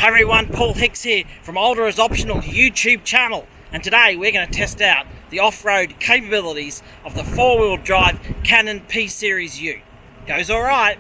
Hi everyone, Paul Hicks here from Older is Optional YouTube channel, and today we're going to test out the off-road capabilities of the four-wheel drive Cannon P Series Ute. Goes alright.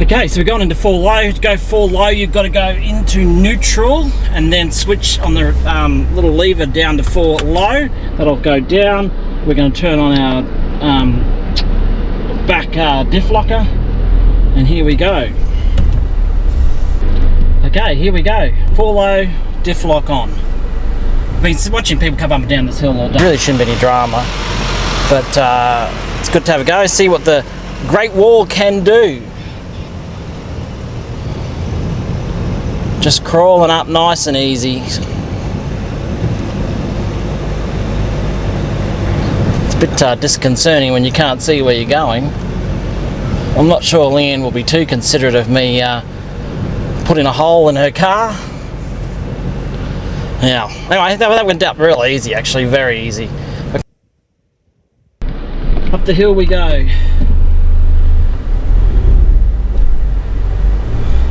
Okay, so we're going into full low. To go full low, you've got to go into neutral and then switch on the little lever down to full low. That'll go down. We're going to turn on our back diff locker, and here we go. Okay, here we go. Full low, diff lock on. I've been watching people come up and down this hill all day. Really shouldn't be any drama, but it's good to have a go, see what the Great Wall can do. Just crawling up nice and easy. It's a bit disconcerting when you can't see where you're going. I'm not sure Leanne will be too considerate of me putting a hole in her car. Yeah, anyway, that went up real easy, actually, very easy. Up the hill we go.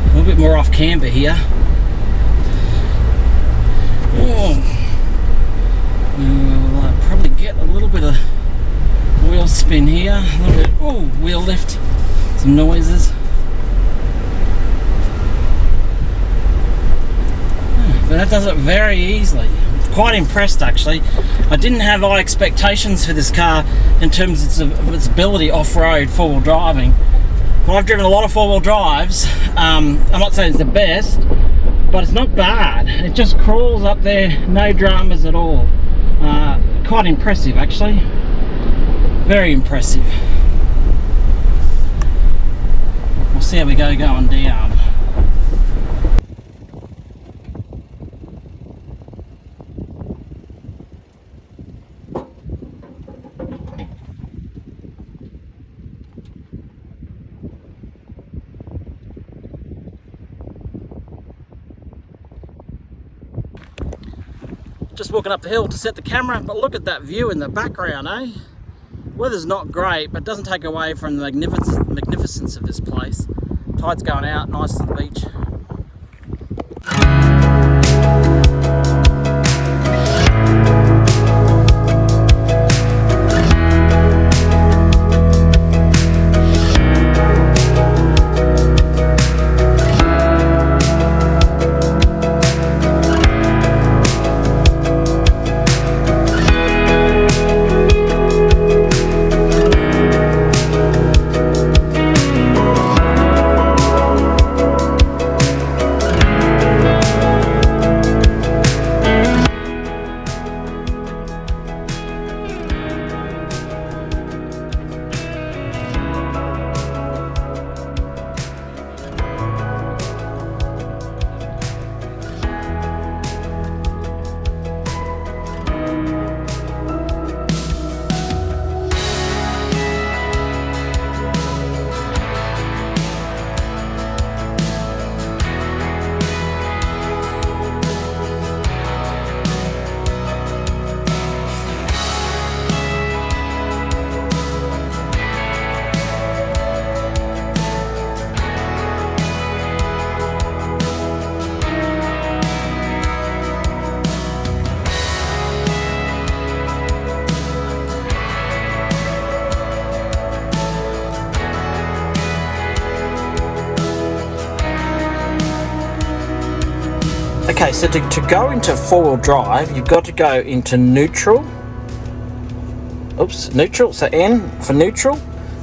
A little bit more off camber here. We'll probably get a little bit of wheel spin here, a little bit, wheel lift, some noises. But that does it very easily. I'm quite impressed actually. I didn't have high expectations for this car in terms of its ability off-road four-wheel driving. Well, I've driven a lot of four-wheel drives. I'm not saying it's the best, but it's not bad. It just crawls up there, no dramas at all. Quite impressive actually, very impressive. We'll see how we go going down. Just walking up the hill to set the camera, but look at that view in the background, eh? Weather's not great, but doesn't take away from the magnificence of this place. Tide's going out, nice to the beach. Okay, so to go into four-wheel drive, you've got to go into neutral. Oops, neutral, so N for neutral.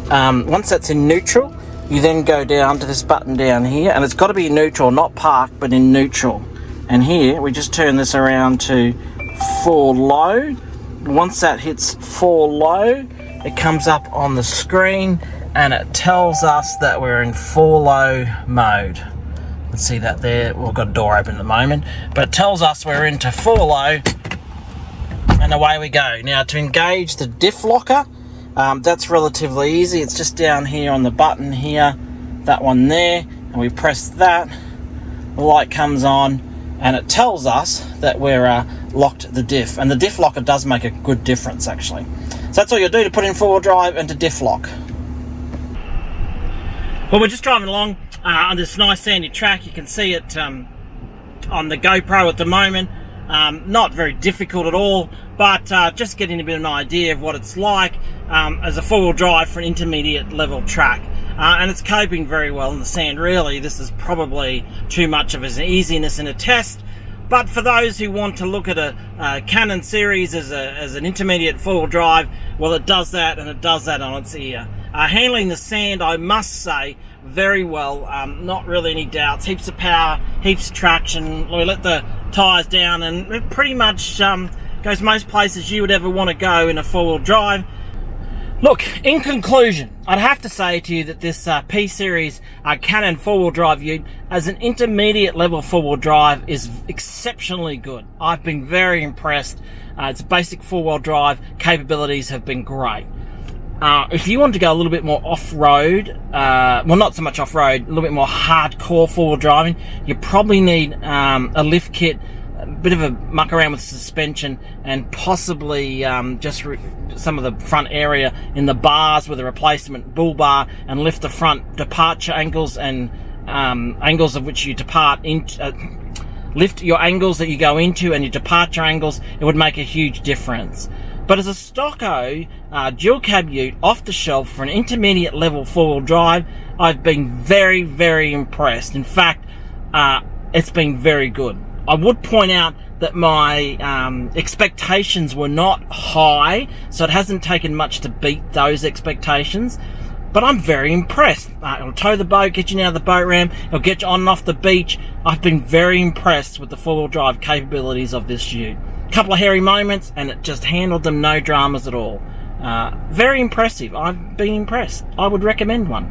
Once that's in neutral, you then go down to this button down here, and it's got to be in neutral, not park, but in neutral. And here we just turn this around to 4 low. Once that hits 4 low, it comes up on the screen and it tells us that we're in 4 low mode. You can see that there. We've got a door open at the moment, but it tells us we're into 4 low, and away we go. Now, to engage the diff locker, that's relatively easy. It's just down here on the button here, that one there, and we press that, the light comes on, and it tells us that we're locked the diff. And the diff locker does make a good difference, actually. So that's all you'll do to put in 4-wheel drive and to diff lock. Well, we're just driving along on this nice sandy track. You can see it on the GoPro at the moment. Not very difficult at all, but just getting a bit of an idea of what it's like as a 4-wheel drive for an intermediate level track. And it's coping very well in the sand. Really, this is probably too much of an easiness in a test. But for those who want to look at a Cannon series as an intermediate 4-wheel drive, well, it does that, and it does that on its ear. Handling the sand, I must say, very well. Not really any doubts. Heaps of power, heaps of traction. We let the tyres down, and it pretty much goes most places you would ever want to go in a 4-wheel drive. Look, in conclusion, I'd have to say to you that this P Series Cannon 4-wheel drive ute as an intermediate level 4-wheel drive is exceptionally good. I've been very impressed. Its basic 4-wheel drive capabilities have been great. If you want to go a little bit more off-road, well, not so much off-road, a little bit more hardcore 4-wheel driving, you probably need a lift kit, a bit of a muck around with suspension, and possibly just some of the front area in the bars with a replacement bull bar, and lift the front departure angles and angles of which you depart into. Lift your angles that you go into and your departure angles. It would make a huge difference. But as a stocko dual cab ute off the shelf for an intermediate level 4-wheel drive, I've been very, very impressed. In fact, it's been very good. I would point out that my expectations were not high, so it hasn't taken much to beat those expectations. But I'm very impressed. It'll tow the boat, get you out of the boat ramp, it'll get you on and off the beach. I've been very impressed with the 4-wheel drive capabilities of this ute. A couple of hairy moments, and it just handled them, no dramas at all. Very impressive. I've been impressed. I would recommend one.